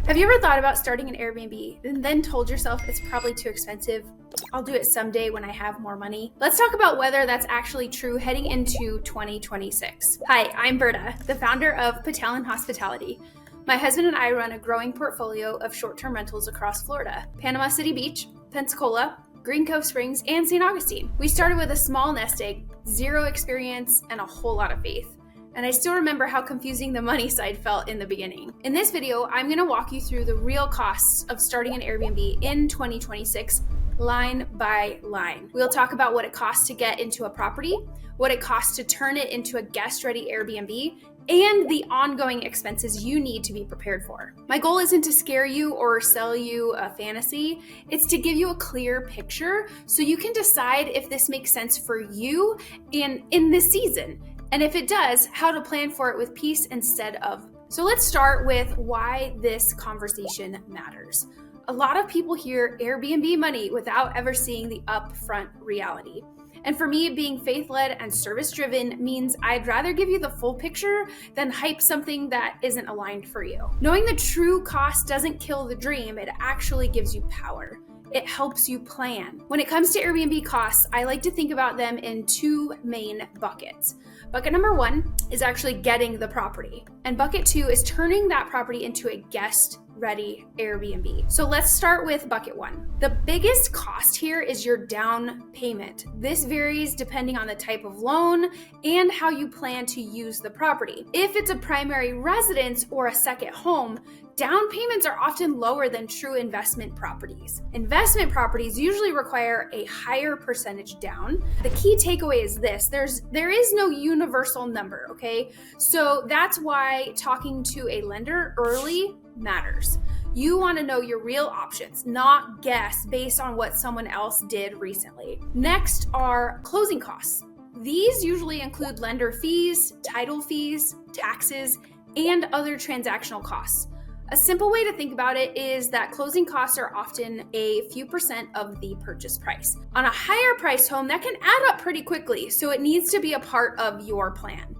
Have you ever thought about starting an Airbnb and then told yourself it's probably too expensive? I'll do it someday when I have more money. Let's talk about whether that's actually true heading into 2026. Hi, I'm Berta, the founder of Patal Hospitality. My husband and I run a growing portfolio of short-term rentals across Florida, Panama City Beach, Pensacola, Cove Springs, and St. Augustine. We started with a small nest egg, zero experience, and a whole lot of faith. And I still remember how confusing the money side felt in the beginning. In this video, I'm gonna walk you through the real costs of starting an Airbnb in 2026, line by line. We'll talk about what it costs to get into a property, what it costs to turn it into a guest-ready Airbnb, and the ongoing expenses you need to be prepared for. My goal isn't to scare you or sell you a fantasy. It's to give you a clear picture so you can decide if this makes sense for you and in this season. And if it does, how to plan for it with peace instead of. So let's start with why this conversation matters. A lot of people hear Airbnb money without ever seeing the upfront reality. And for me, being faith-led and service-driven means I'd rather give you the full picture than hype something that isn't aligned for you. Knowing the true cost doesn't kill the dream, it actually gives you power. It helps you plan. When it comes to Airbnb costs, I like to think about them in two main buckets. Bucket number one is actually getting the property. And bucket two is turning that property into a guest-ready Airbnb. So let's start with bucket one. The biggest cost here is your down payment. This varies depending on the type of loan and how you plan to use the property. If it's a primary residence or a second home, down payments are often lower than true investment properties. Investment properties usually require a higher percentage down. The key takeaway is this: there is no universal number, okay? So that's why talking to a lender early matters. You want to know your real options, not guess based on what someone else did recently. Next are closing costs. These usually include lender fees, title fees, taxes, and other transactional costs. A simple way to think about it is that closing costs are often a few percent of the purchase price. On a higher priced home, that can add up pretty quickly, so it needs to be a part of your plan.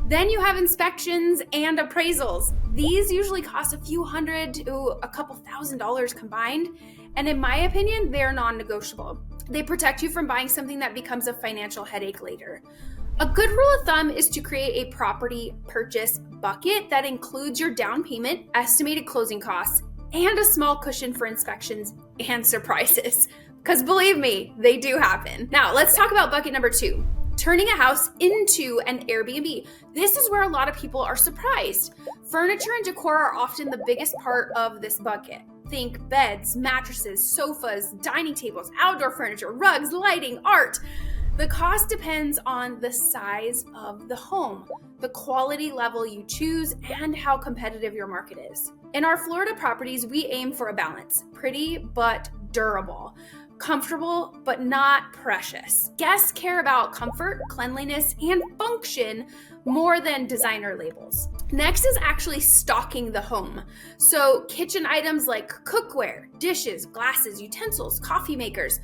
Then you have inspections and appraisals. These usually cost a few hundred to a couple $1,000s combined, and in my opinion, they're non-negotiable. They protect you from buying something that becomes a financial headache later. A good rule of thumb is to create a property purchase bucket that includes your down payment, estimated closing costs, and a small cushion for inspections and surprises. Because believe me, they do happen. Now, let's talk about bucket number two, turning a house into an Airbnb. This is where a lot of people are surprised. Furniture and decor are often the biggest part of this bucket. Think beds, mattresses, sofas, dining tables, outdoor furniture, rugs, lighting, art. The cost depends on the size of the home, the quality level you choose, and how competitive your market is. In our Florida properties, we aim for a balance: pretty but durable, comfortable but not precious. Guests care about comfort, cleanliness, and function more than designer labels. Next is actually stocking the home. So kitchen items like cookware, dishes, glasses, utensils, coffee makers,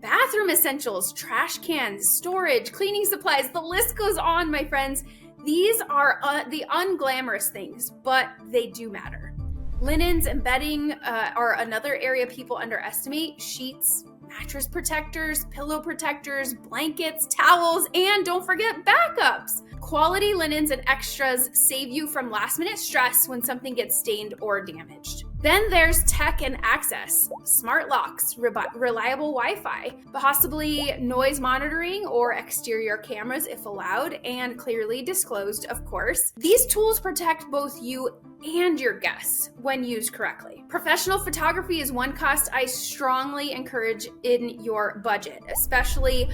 bathroom essentials, trash cans, storage, cleaning supplies, the list goes on, my friends. These are the unglamorous things, but they do matter. Linens and bedding are another area people underestimate. Sheets, mattress protectors, pillow protectors, blankets, towels, and don't forget backups. Quality linens and extras save you from last-minute stress when something gets stained or damaged. Then there's tech and access: smart locks, reliable Wi-Fi, possibly noise monitoring or exterior cameras if allowed, and clearly disclosed, of course. These tools protect both you and your guests when used correctly. Professional photography is one cost I strongly encourage in your budget, especially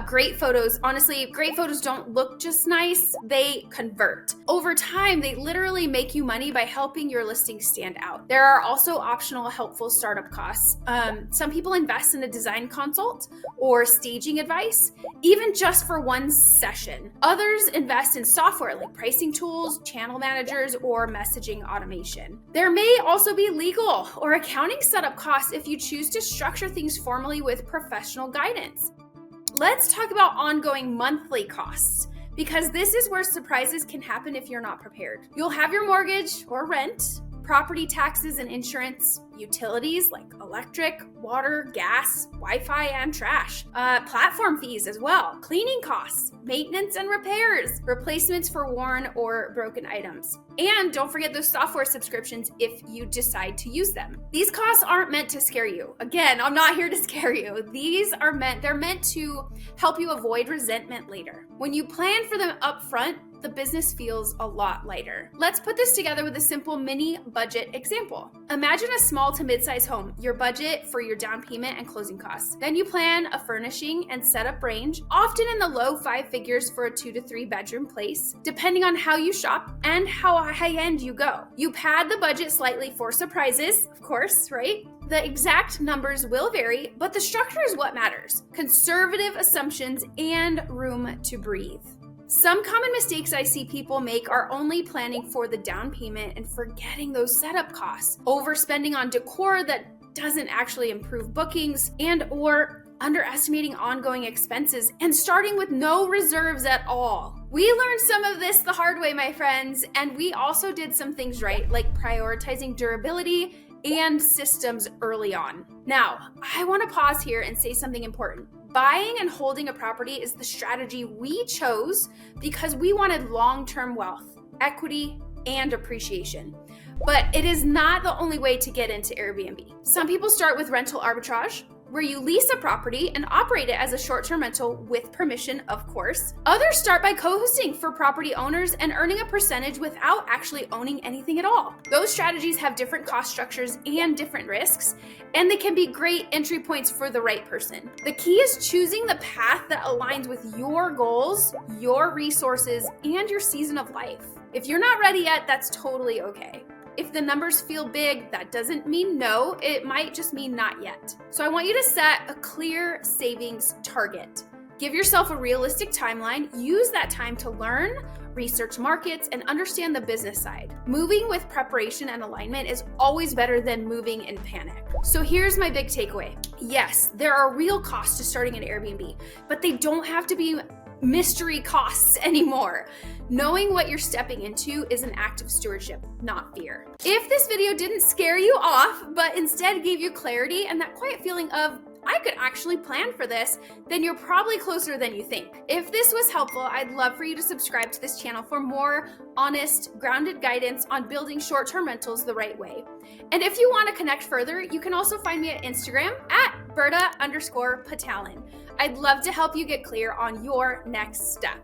great photos. Honestly, great photos don't look just nice, they convert. Over time, they literally make you money by helping your listing stand out. There are also optional helpful startup costs. Some people invest in a design consult or staging advice, even just for one session. Others invest in software like pricing tools, channel managers, or messaging automation. There may also be legal or accounting setup costs if you choose to structure things formally with professional guidance. Let's talk about ongoing monthly costs, because this is where surprises can happen if you're not prepared. You'll have your mortgage or rent, property taxes and insurance, utilities like electric, water, gas, Wi-Fi, and trash, platform fees as well, cleaning costs, maintenance and repairs, replacements for worn or broken items. And don't forget those software subscriptions if you decide to use them. These costs aren't meant to scare you. Again, I'm not here to scare you. They're meant to help you avoid resentment later. When you plan for them up front, the business feels a lot lighter. Let's put this together with a simple mini budget example. Imagine a small to mid-size home, your budget for your down payment and closing costs. Then you plan a furnishing and setup range, often in the low 5 figures for a 2 to 3 bedroom place, depending on how you shop and how high-end you go. You pad the budget slightly for surprises, of course, right? The exact numbers will vary, but the structure is what matters. Conservative assumptions and room to breathe. Some common mistakes I see people make are only planning for the down payment and forgetting those setup costs, overspending on decor that doesn't actually improve bookings, and or underestimating ongoing expenses and starting with no reserves at all. We learned some of this the hard way, my friends, and we also did some things right, like prioritizing durability and systems early on. Now, I want to pause here and say something important. Buying and holding a property is the strategy we chose because we wanted long-term wealth, equity, and appreciation. But it is not the only way to get into Airbnb. Some people start with rental arbitrage, where you lease a property and operate it as a short-term rental with permission, of course. Others start by co-hosting for property owners and earning a percentage without actually owning anything at all. Those strategies have different cost structures and different risks, and they can be great entry points for the right person. The key is choosing the path that aligns with your goals, your resources, and your season of life. If you're not ready yet, that's totally okay. If the numbers feel big, that doesn't mean no, it might just mean not yet. So I want you to set a clear savings target. Give yourself a realistic timeline. Use that time to learn, research markets, and understand the business side. Moving with preparation and alignment is always better than moving in panic. So here's my big takeaway. Yes, there are real costs to starting an Airbnb, but they don't have to be mystery costs anymore. Knowing what you're stepping into is an act of stewardship, not fear. If this video didn't scare you off, but instead gave you clarity and that quiet feeling of, I could actually plan for this, then you're probably closer than you think. If this was helpful, I'd love for you to subscribe to this channel for more honest, grounded guidance on building short-term rentals the right way. And if you want to connect further, you can also find me at Instagram at Berta_Patalin. I'd love to help you get clear on your next step.